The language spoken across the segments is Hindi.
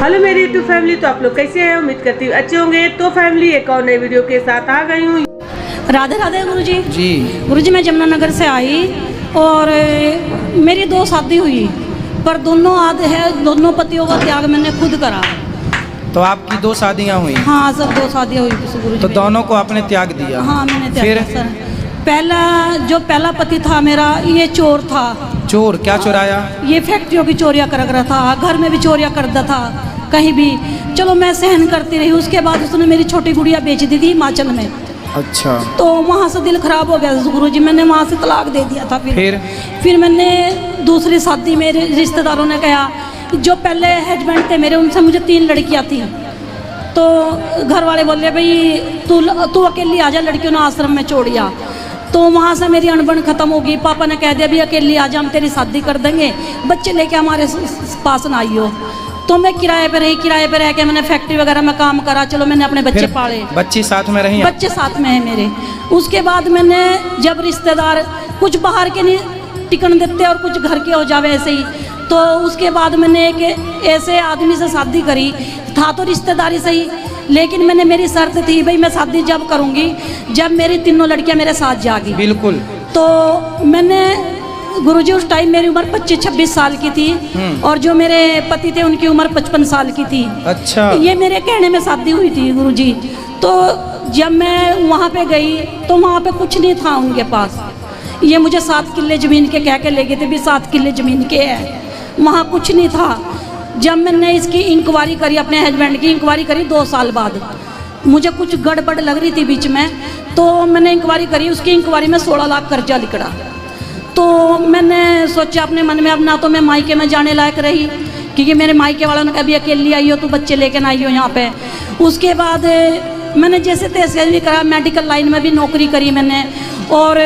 हेलो मेरी यूट्यूब फैमिली, तो आप लोग कैसे हैं? उम्मीद करती हूँ अच्छे होंगे। तो फैमिली एक और नई वीडियो के साथ आ गई हूँ। राधे राधे गुरुजी। जी गुरुजी, मैं जमुनानगर से आई और मेरी 2 शादी हुई, पर दोनों पतियों का त्याग मैंने खुद करा। तो आपकी 2 शादियां हुई? हाँ सर, 2 शादियाँ हुई गुरुजी। तो दोनों को आपने त्याग दिया? हाँ मैंने त्याग फिर? दिया सर। पहला पति था मेरा, ये चोर था। चोर? क्या चुराया? ये फैक्ट्रियों की चोरियाँ कर रहा था, घर में भी चोरियाँ करता था, कहीं भी। चलो मैं सहन करती रही। उसके बाद उसने मेरी छोटी गुड़िया बेच दी थी हिमाचल में। अच्छा। तो वहाँ से दिल खराब हो गया गुरुजी, मैंने वहाँ से तलाक दे दिया था। फिर मैंने दूसरी शादी, मेरे रिश्तेदारों ने कहा, जो पहले हस्बैंड थे मेरे, उनसे मुझे 3 लड़कियाँ थी। तो घर वाले बोले, भाई तू अकेली आ जा, लड़कियों ने आश्रम में छोड़िया। तो वहाँ से मेरी अनबन ख़त्म हो गई। पापा ने कह दिया, भी अकेली आ जा, हम तेरी शादी कर देंगे, बच्चे लेके हमारे पास ना आइयो। तो मैं किराए पे रह के मैंने फैक्ट्री वगैरह में काम करा। चलो मैंने अपने बच्चे पाले। बच्चे साथ में रही? बच्चे साथ में है मेरे। उसके बाद मैंने, जब रिश्तेदार कुछ बाहर के नहीं टिकन देते और कुछ घर के हो जावे ऐसे ही, तो उसके बाद मैंने एक ऐसे आदमी से शादी करी। था तो रिश्तेदारी से ही, लेकिन मेरी शर्त थी, भाई मैं शादी जब करूँगी जब मेरी 3 लड़कियाँ मेरे साथ जागी। बिल्कुल। तो मैंने गुरुजी, उस टाइम मेरी उम्र 25-26 साल की थी और जो मेरे पति थे उनकी उम्र 55 साल की थी। अच्छा। ये मेरे कहने में शादी हुई थी गुरुजी। तो जब मैं वहाँ पे गई तो वहाँ पे कुछ नहीं था उनके पास। ये मुझे 7 किले ज़मीन के कह के ले गए थे, भी 7 किले ज़मीन के है, वहाँ कुछ नहीं था। जब मैंने इसकी इंक्वायरी करी, अपने हस्बैंड की इंक्वायरी करी 2 साल बाद, मुझे कुछ गड़बड़ लग रही थी बीच में, तो मैंने इंक्वायरी करी। उसकी इंक्वायरी में 16 लाख कर्जा लिखड़ा। तो मैंने सोचा अपने मन में, अब ना तो मैं मायके में जाने लायक रही, क्योंकि मेरे मायके वालों ने कभी अकेली आई हो तो बच्चे लेके ना आई हो यहाँ पे। उसके बाद मैंने जैसे तैसे भी करा, मेडिकल लाइन में भी नौकरी करी मैंने, और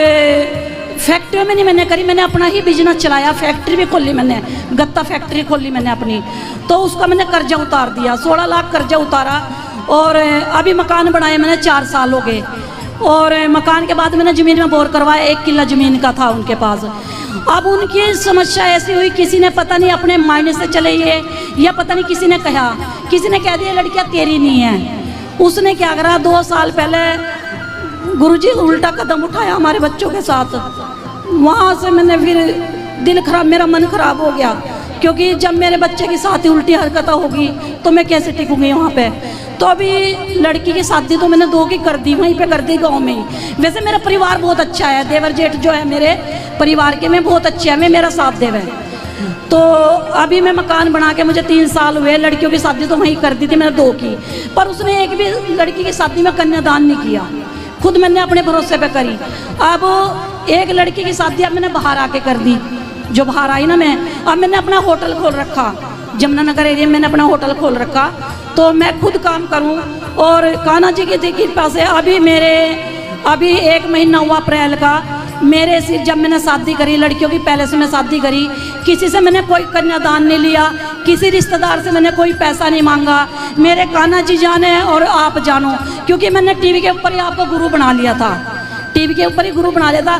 फैक्ट्री में नहीं मैंने करी, मैंने अपना ही बिजनेस चलाया। फैक्ट्री भी खोली मैंने, गत्ता फैक्ट्री खोली मैंने अपनी। तो उसका मैंने कर्जा उतार दिया, 16 लाख कर्जा उतारा। और अभी मकान बनाए मैंने 4 साल हो गए। और मकान के बाद मैंने ज़मीन में बोर करवाया, 1 किला ज़मीन का था उनके पास। अब उनकी समस्या ऐसी हुई, किसी ने पता नहीं अपने मायने से चले ये, या पता नहीं किसी ने कह दिया लड़कियाँ तेरी नहीं है। उसने क्या करा, 2 साल पहले गुरुजी उल्टा कदम उठाया हमारे बच्चों के साथ। वहाँ से मैंने फिर दिल खराब, मेरा मन खराब हो गया, क्योंकि जब मेरे बच्चे के साथ ही उल्टी हरकत होगी तो मैं कैसे टिकूँगी वहाँ पे। तो अभी लड़की की शादी तो मैंने 2 की कर दी, वहीं पे कर दी गांव में ही। वैसे मेरा परिवार बहुत अच्छा है, देवर जेठ जो है मेरे परिवार के में बहुत अच्छे हैं, मेरा साथ देव है। तो अभी मैं मकान बना के, मुझे 3 साल हुए। लड़कियों की शादी तो वहीं कर दी थी मैंने 2 की, पर उसने एक भी लड़की की शादी में कन्यादान नहीं किया, खुद मैंने अपने भरोसे पे करी। अब एक लड़की की शादी अब मैंने बाहर आके कर दी, जो बाहर आई ना मैं, अब मैंने अपना होटल खोल रखा जमुनानगर एरिया में, मैंने अपना होटल खोल रखा। तो मैं खुद काम करूं, और कान्हा जी की कृपा से अभी 1 महीना हुआ अप्रैल का, मेरे से जब मैंने शादी करी लड़कियों की, पहले से मैं शादी करी, किसी से मैंने कोई कन्यादान नहीं लिया, किसी रिश्तेदार से मैंने कोई पैसा नहीं मांगा। मेरे कान्हा जी जाने और आप जानो, क्योंकि मैंने टीवी के ऊपर ही आपको गुरु बना लिया था, टीवी के ऊपर ही गुरु बना लिया था।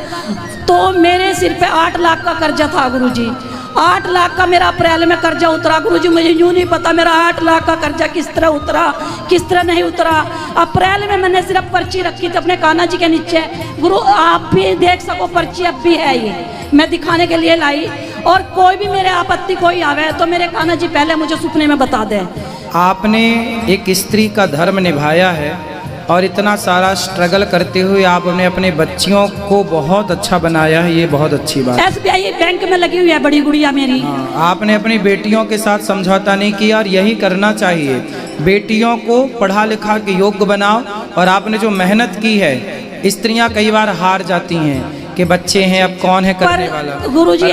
तो मेरे सिर पे 8 लाख का कर्जा था गुरुजी, 8 लाख का मेरा अप्रैल में कर्जा उतरा। गुरुजी मुझे यूँ नहीं पता मेरा 8 लाख का कर्जा किस तरह उतरा, किस तरह नहीं उतरा। अप्रैल में मैंने सिर्फ पर्ची रखी थी अपने कान्हा जी के नीचे। गुरु आप भी देख सको, पर्ची अब भी है, ये मैं दिखाने के लिए लाई। और कोई भी मेरे आपत्ति कोई आवे तो मेरे कान्हा जी पहले मुझे सपने में बता दे। आपने एक स्त्री का धर्म निभाया है, और इतना सारा स्ट्रगल करते हुए आपने अपने बच्चियों को बहुत अच्छा बनाया है, ये बहुत अच्छी बात है। SBI बैंक में लगी हुई है बड़ी गुड़िया मेरी। आपने अपनी बेटियों के साथ समझौता नहीं किया, और यही करना चाहिए। बेटियों को पढ़ा लिखा के योग्य बनाओ। और आपने जो मेहनत की है, स्त्रियां कई बार हार जाती हैं कि बच्चे हैं, अब कौन है करने वाला। गुरुजी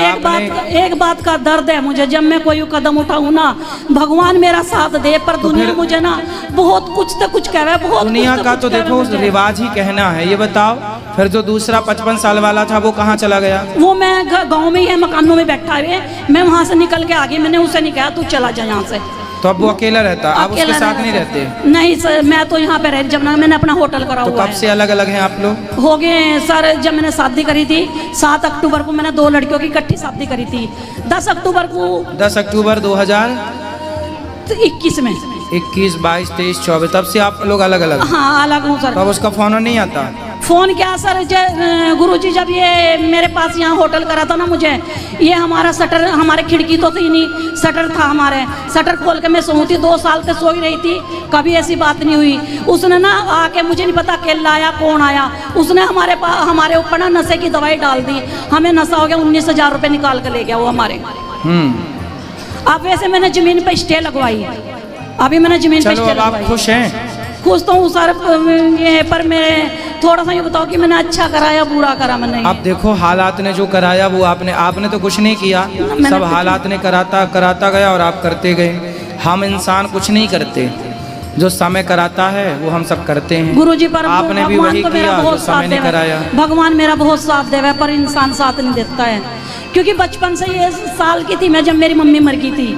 एक बात का दर्द है मुझे, जब मैं कोई कदम उठाऊं ना, भगवान मेरा साथ दे, पर दुनिया मुझे ना बहुत कुछ तो कुछ कह रहा है। बहुत दुनिया का तो देखो रिवाज ही कहना है। ये बताओ, फिर जो दूसरा 55 साल वाला था वो कहाँ चला गया? वो मैं गाँव में ही है, मकानों में बैठा है, मैं वहाँ से निकल के आ गई। मैंने उसे नहीं कहा तू चला जा यहाँ से। तो अब वो अकेला रहता, आप उसके साथ नहीं रहते? नहीं सर, मैं तो यहाँ पे रह, जब मैंने अपना होटल करा हुआ है। तो कब से अलग अलग हैं आप लोग? हो गए सर, जब मैंने शादी करी थी 7 अक्टूबर को मैंने 2 लड़कियों की इकट्ठी शादी करी थी। 10 अक्टूबर 2000 तो 21 में। 21, 22, 23, 24 तब से आप लोग अलग अलग? हाँ अलग हूँ सर। तब उसका फोन नहीं आता? फ़ोन क्या सर, गुरुजी जब ये मेरे पास यहाँ होटल करा था ना मुझे, ये हमारा शटर, हमारे खिड़की तो थी नहीं, शटर था हमारे, शटर खोल के मैं सोई थी, 2 साल से सोई रही थी, कभी ऐसी बात नहीं हुई। उसने ना आके, मुझे नहीं पता केला आया कौन आया, उसने हमारे ऊपर ना नशे की दवाई डाल दी, हमें नशा हो गया, 19,000 रुपये निकाल कर ले गया वो हमारे। अब वैसे मैंने ज़मीन पर स्टे लगवाई, अभी मैंने ज़मीन पर स्टे लगवाई। खुश हैं? खुश तो हूँ सर, ये पर मेरे थोड़ा सा ये बताओ कि मैंने अच्छा कराया बुरा करा मैंने? अब देखो हालात ने जो कराया वो आपने तो कुछ नहीं किया, सब हालात ने कराता गया और आप करते गए। हम इंसान कुछ नहीं करते, जो समय कराता है वो हम सब करते हैं। गुरुजी पर आपने भी वही किया जो समय ने कराया। भगवान मेरा बहुत साथ देवे, पर इंसान साथ नहीं देता है, क्योंकि बचपन से ये साल की थी मैं जब मेरी मम्मी मर गई थी,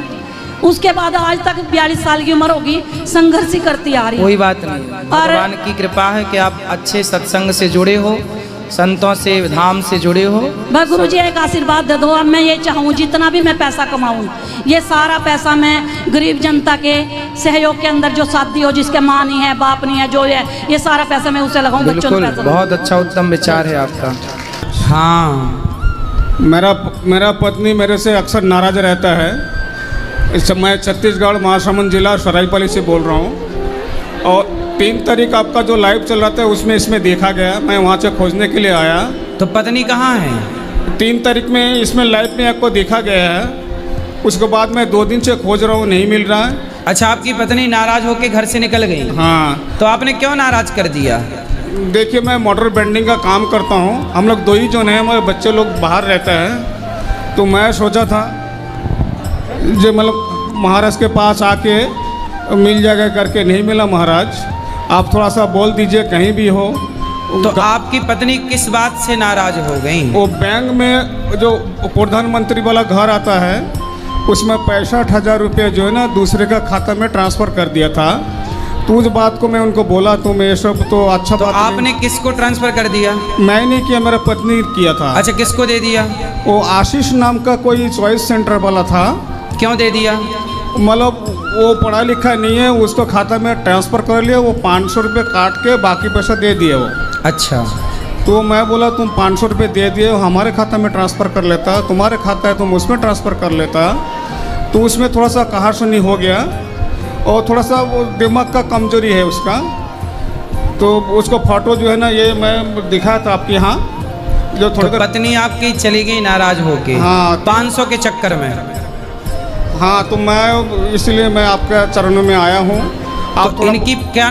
उसके बाद आज तक 42 साल की उम्र होगी, संघर्ष ही करती आ रही। कोई बात नहीं, भगवान की कृपा है कि आप अच्छे सत्संग से जुड़े हो, संतों से, धाम से जुड़े हो। बस गुरुजी एक आशीर्वाद दे दो। अब मैं ये चाहूँ जितना भी मैं पैसा कमाऊँ, ये सारा पैसा मैं गरीब जनता के सहयोग के अंदर, जो शादी हो जिसके माँ नहीं है बाप नहीं है, जो है ये सारा पैसा मैं उसे लगाऊँ, बच्चों को पैसा। बहुत अच्छा उत्तम विचार है आपका। हाँ, मेरा पत्नी मेरे से अक्सर नाराज रहता है। इस समय छत्तीसगढ़ महासमुंद जिला सरायपाली से बोल रहा हूँ, और 3 तारीख आपका जो लाइव चल रहा था उसमें इसमें देखा गया, मैं वहाँ से खोजने के लिए आया। तो पत्नी कहाँ है? 3 तारीख में इसमें लाइव में आपको देखा गया है, उसके बाद मैं 2 दिन से खोज रहा हूँ, नहीं मिल रहा है। अच्छा, आपकी पत्नी नाराज होकर घर से निकल गई? हाँ। तो आपने क्यों नाराज कर दिया? देखिए, मैं मोटर बेंडिंग का काम करता हूँ, हम लोग 2 ही जो हैं, हमारे बच्चे लोग बाहर रहते हैं, तो मैं सोचा था जो मतलब महाराज के पास आके मिल जाएगा करके, नहीं मिला। महाराज आप थोड़ा सा बोल दीजिए कहीं भी हो। तो आपकी पत्नी किस बात से नाराज हो गई? वो बैंक में जो प्रधानमंत्री वाला घर आता है उसमें 65,000 रुपये जो है ना दूसरे का खाता में ट्रांसफ़र कर दिया था। तो उस बात को मैं उनको बोला, तो मैं ये सब तो अच्छा तो बात आपने किसको ट्रांसफ़र कर दिया? मैं नहीं किया, मेरा पत्नी किया था। अच्छा, किसको दे दिया? वो आशीष नाम का कोई चॉइस सेंटर वाला था। क्यों दे दिया? मतलब वो पढ़ा लिखा नहीं है, उसको खाता में ट्रांसफ़र कर लिया, वो 500 रुपये काट के बाकी पैसा दे दिए वो। अच्छा। तो मैं बोला तुम 500 रुपये दे दिए, हमारे खाता में ट्रांसफ़र कर लेता, तुम्हारे खाता है तुम उसमें ट्रांसफ़र कर लेता। तो उसमें थोड़ा सा कहासुनी हो गया, और थोड़ा सा वो दिमाग का कमजोरी है उसका। तो उसको फ़ोटो जो है ना ये मैं दिखाया था आपके यहाँ, जो तो थोड़ा पत्नी आपकी चली गई नाराज होके? हाँ। 500 के चक्कर में? हाँ, तो मैं इसलिए मैं आपके चरणों में आया हूँ। आप तो इनकी क्या